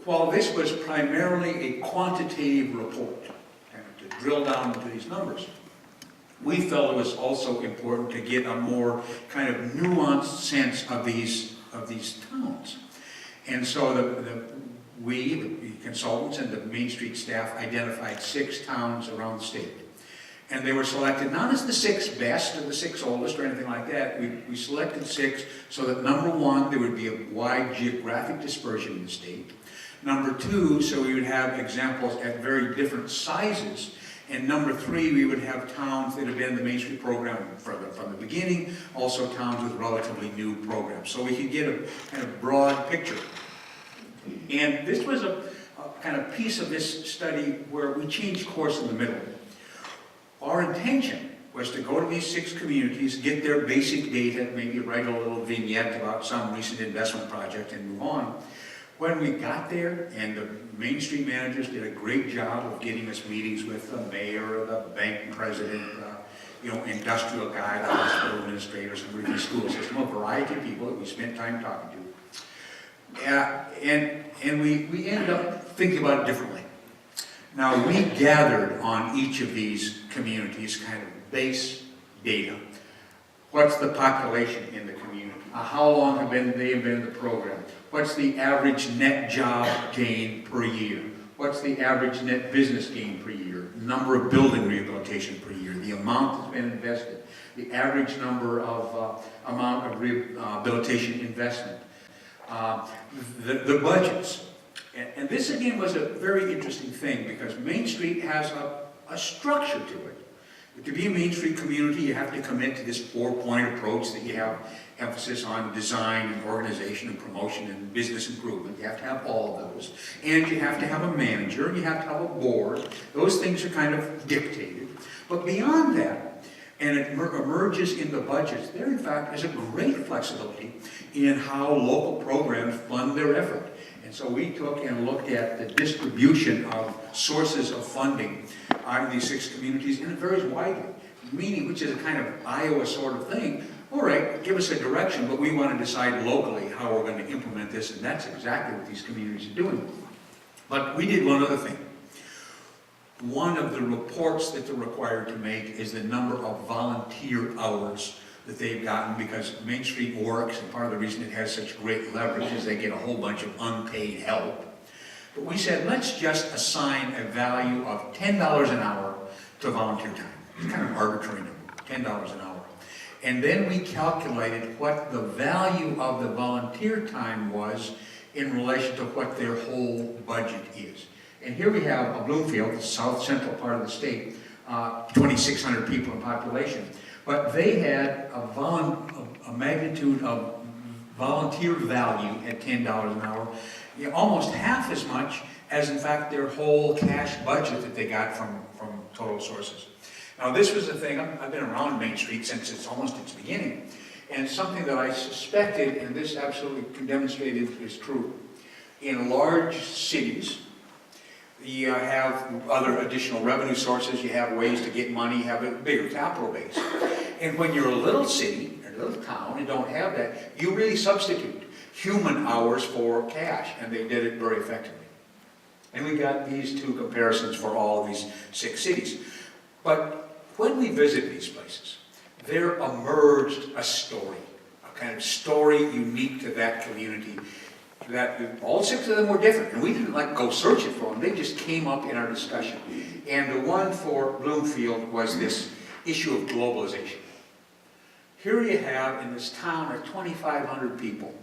while this was primarily a quantitative report, kind of to drill down into these numbers, we felt it was also important to get a more kind of nuanced sense of these towns. And so the consultants and the Main Street staff identified 6 towns around the state. And they were selected not as the 6 best or the 6 oldest or anything like that. We selected 6 so that number 1, there would be a wide geographic dispersion in the state. Number 2, so we would have examples at very different sizes. And number 3, we would have towns that have been in the Main Street program from the beginning, also towns with relatively new programs. So we could get a kind of broad picture. And this was a kind of piece of this study where we changed course in the middle. Our intention was to go to these 6 communities, get their basic data, maybe write a little vignette about some recent investment project and move on. When we got there, and the Main Street managers did a great job of getting us meetings with the mayor, the bank president, industrial guy, the hospital administrator, somebody from the school system, a variety of people that we spent time talking to. And we ended up thinking about it differently. Now, we gathered on each of these communities kind of base data. What's the population in the community? How long have they been in the program? What's the average net job gain per year? What's the average net business gain per year? Number of building rehabilitation per year? The amount that's been invested? The average number of amount of rehabilitation investment? The budgets. And this again was a very interesting thing because Main Street has a structure to it. To be a Main Street community, you have to commit to this 4-point approach that you have emphasis on design and organization and promotion and business improvement. You have to have all of those. And you have to have a manager, and you have to have a board. Those things are kind of dictated. But beyond that, and it emerges in the budgets, there in fact is a great flexibility in how local programs fund their effort. And so we took and looked at the distribution of sources of funding in these 6 communities, and it varies widely. Meaning, which is a kind of Iowa sort of thing, all right, give us a direction, but we want to decide locally how we're going to implement this, and that's exactly what these communities are doing. But we did one other thing. One of the reports that they're required to make is the number of volunteer hours that they've gotten, because Main Street works, and part of the reason it has such great leverage is they get a whole bunch of unpaid help. But we said, let's just assign a value of $10 an hour to volunteer time. It's kind of an arbitrary number, $10 an hour. And then we calculated what the value of the volunteer time was in relation to what their whole budget is. And here we have Bloomfield, the south central part of the state, 2,600 people in population. But they had a magnitude of volunteer value at $10 an hour, almost half as much as, in fact, their whole cash budget that they got from total sources. Now, this was the thing, I've been around Main Street since it's almost its beginning, and something that I suspected, and this absolutely demonstrated is true. In large cities, you have other additional revenue sources, you have ways to get money, you have a bigger capital base. And when you're a little city, or a little town, and don't have that, you really substitute human hours for cash, and they did it very effectively. And we got these 2 comparisons for all of these 6 cities. But when we visit these places, there emerged a story, a kind of story unique to that community, that all 6 of them were different, and we didn't go searching for them, they just came up in our discussion. And the one for Bloomfield was this issue of globalization. Here you have, in this town of 2,500 people,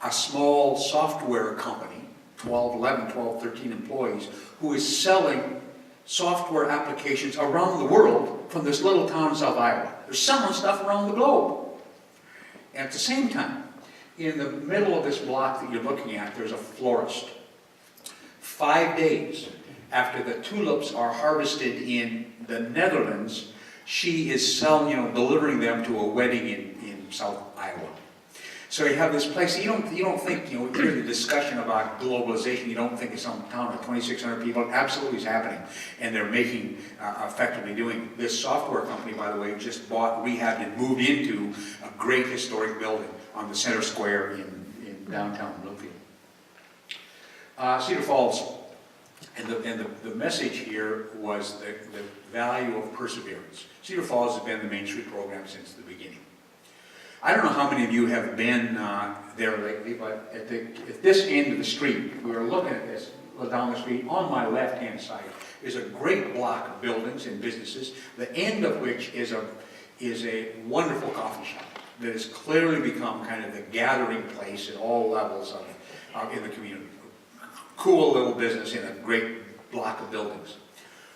a small software company, 11, 12, 13 employees, who is selling software applications around the world from this little town in South Iowa. They're selling stuff around the globe. And at the same time, in the middle of this block that you're looking at, there's a florist. 5 days after the tulips are harvested in the Netherlands, she is selling, delivering them to a wedding in South Iowa. So you have this place, you don't think, you hear the discussion about globalization, you don't think it's some town of 2,600 people. It absolutely is happening. And they're making, effectively doing, this software company, by the way, just bought, rehabbed, and moved into a great historic building on the center square in downtown Bloomfield. Cedar Falls, and the message here was the value of perseverance. Cedar Falls has been the Main Street program since the beginning. I don't know how many of you have been there lately, but at this end of the street, we were looking at this down the street, on my left-hand side is a great block of buildings and businesses, the end of which is a wonderful coffee shop that has clearly become kind of the gathering place at all levels of in the community. Cool little business in a great block of buildings.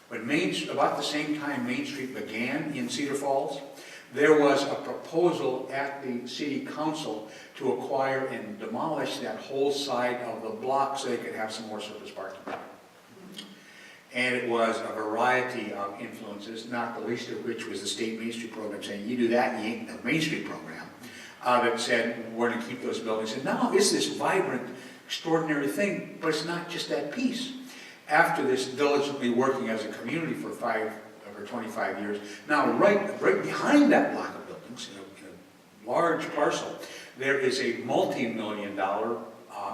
But about the same time Main Street began in Cedar Falls, there was a proposal at the city council to acquire and demolish that whole side of the block so they could have some more surface parking. And it was a variety of influences, not the least of which was the state Main Street program saying, you do that and you ain't the Main Street program, that said, we're going to keep those buildings. And now it's this vibrant, extraordinary thing, but it's not just that piece. After this diligently working as a community for 25 years, now right behind that block of buildings, in a large parcel, there is a multi-million-dollar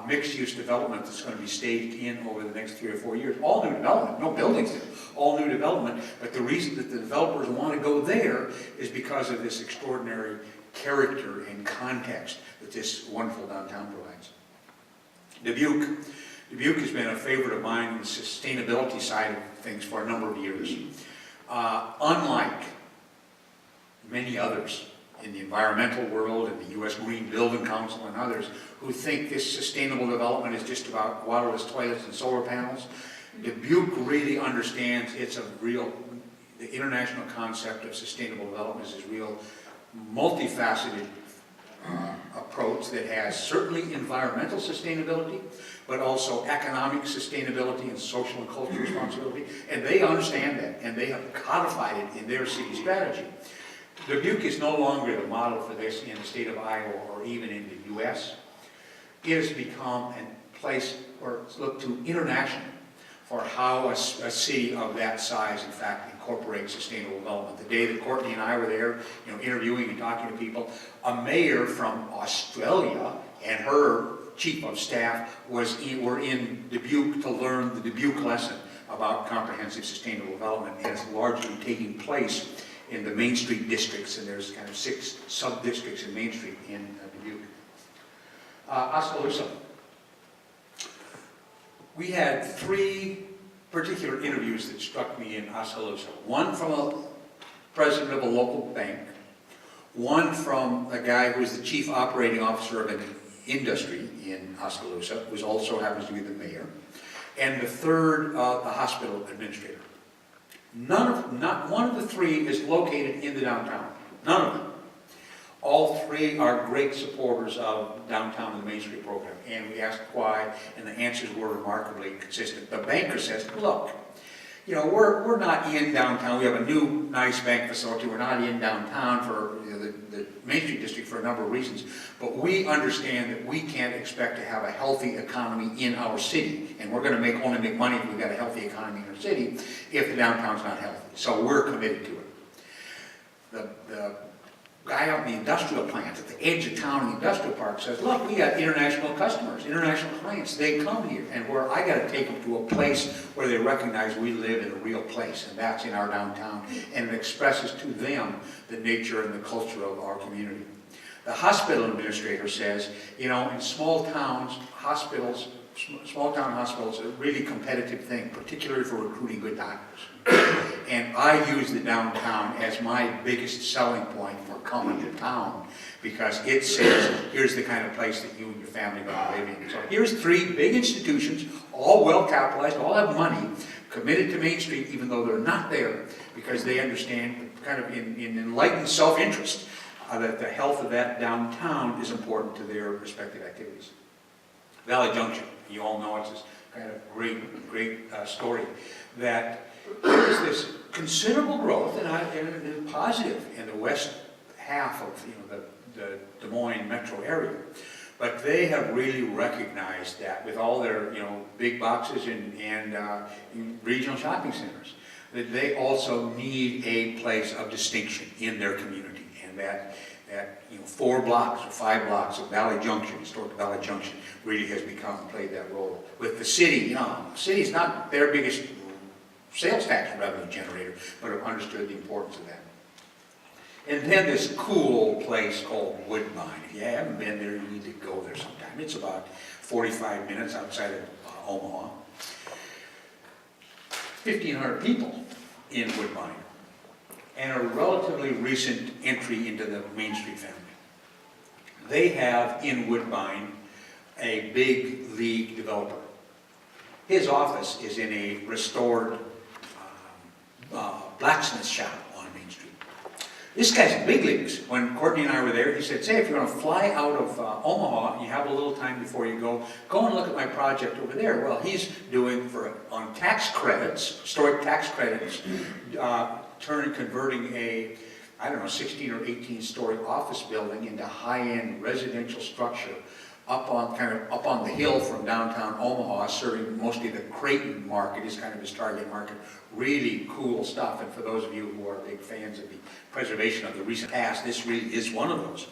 mixed-use development that's going to be staged in over the next 3 or 4 years. All new development, no buildings there, all new development. But the reason that the developers want to go there is because of this extraordinary character and context that this wonderful downtown provides. Dubuque has been a favorite of mine in the sustainability side of things for a number of years. Unlike many others in the environmental world and the U.S. Green Building Council and others who think this sustainable development is just about waterless toilets and solar panels, Dubuque really understands the international concept of sustainable development is a real multifaceted approach that has certainly environmental sustainability, but also economic sustainability and social and cultural responsibility. And they understand that, and they have codified it in their city strategy. Dubuque is no longer the model for this in the state of Iowa or even in the U.S. It has become a place where it's looked to internationally for how a city of that size, in fact, incorporates sustainable development. The day that Courtney and I were there, interviewing and talking to people, a mayor from Australia and her chief of staff were in Dubuque to learn the Dubuque lesson about comprehensive sustainable development, and it's largely taking place in the Main Street districts, and there's kind of 6 sub-districts in Main Street in Dubuque. Oskaloosa. We had 3 particular interviews that struck me in Oskaloosa. One from a president of a local bank, one from a guy who is the chief operating officer of an industry in Oskaloosa, who also happens to be the mayor, and the third, the hospital administrator. Not one of the 3 is located in the downtown. None of them. All 3 are great supporters of downtown and the Main Street program. And we asked why, and the answers were remarkably consistent. The banker says, look, we're not in downtown. We have a new nice bank facility. We're not in downtown for the Main Street district for a number of reasons. But we understand that we can't expect to have a healthy economy in our city. And we're going to only make money if we've got a healthy economy in our city if the downtown's not healthy. So we're committed to it. The guy out in the industrial plant at the edge of town in the industrial park says, look, we got international customers, international clients. They come here, and I got to take them to a place where they recognize we live in a real place, and that's in our downtown, and it expresses to them the nature and the culture of our community. The hospital administrator says, in small towns, small town hospitals are a really competitive thing, particularly for recruiting good doctors. And I use the downtown as my biggest selling point for coming to town, because it says, here's the kind of place that you and your family are going to live in. So here's 3 big institutions, all well capitalized, all have money, committed to Main Street, even though they're not there, because they understand, kind of in enlightened self-interest, that the health of that downtown is important to their respective activities. Valley Junction, you all know it's this kind of great story, that there is this considerable growth, and positive in the west half of the Des Moines metro area. But they have really recognized that with all their big boxes and regional shopping centers, that they also need a place of distinction in their community, and that at 4 blocks or 5 blocks of Valley Junction, historic Valley Junction, really has played that role. With the city, the city's not their biggest sales tax revenue generator, but have understood the importance of that. And then this cool place called Woodbine. If you haven't been there, you need to go there sometime. It's about 45 minutes outside of Omaha. 1,500 people in Woodbine, and a relatively recent entry into the Main Street family. They have in Woodbine a big league developer. His office is in a restored blacksmith shop on Main Street. This guy's in big leagues. When Courtney and I were there, he said, say, if you're going to fly out of Omaha, and you have a little time before you go and look at my project over there. Well, he's doing, on tax credits, historic tax credits, converting a, 16 or 18-story office building into high-end residential structure up on the hill from downtown Omaha, serving mostly the Creighton market is kind of his target market. Really cool stuff, and for those of you who are big fans of the preservation of the recent past, this really is one of those.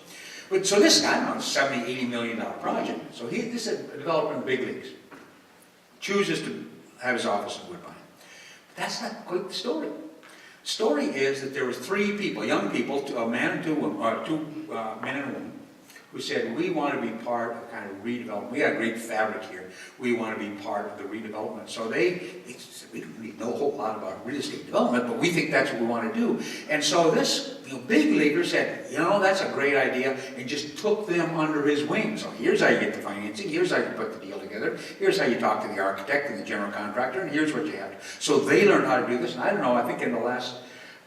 But so this guy, a $70, $80 million project. So this is a developer in the big leagues. Chooses to have his office in Woodbine. But that's not quite the story. The story is that there was 3 people, young people, a man and 2 women, 2 men and a woman, who said, we want to be part of kind of redevelopment. We got a great fabric here. We want to be part of the redevelopment. So they said, we don't really know a whole lot about real estate development, but we think that's what we want to do. And so this big leaguer said, that's a great idea, and just took them under his wing. So here's how you get the financing, here's how you put the deal together, here's how you talk to the architect and the general contractor, and here's what you have. So they learned how to do this, and I don't know, I think in the last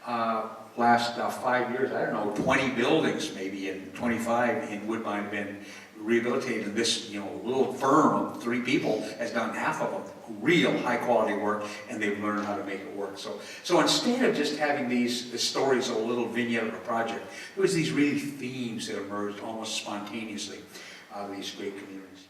5 years, 20 buildings maybe, and 25 in Woodbine have been rehabilitated. And this, little firm of 3 people has done half of them, real high quality work, and they've learned how to make it work. So instead of just having the stories of a little vignette of a project, there was these really themes that emerged almost spontaneously out of these great communities.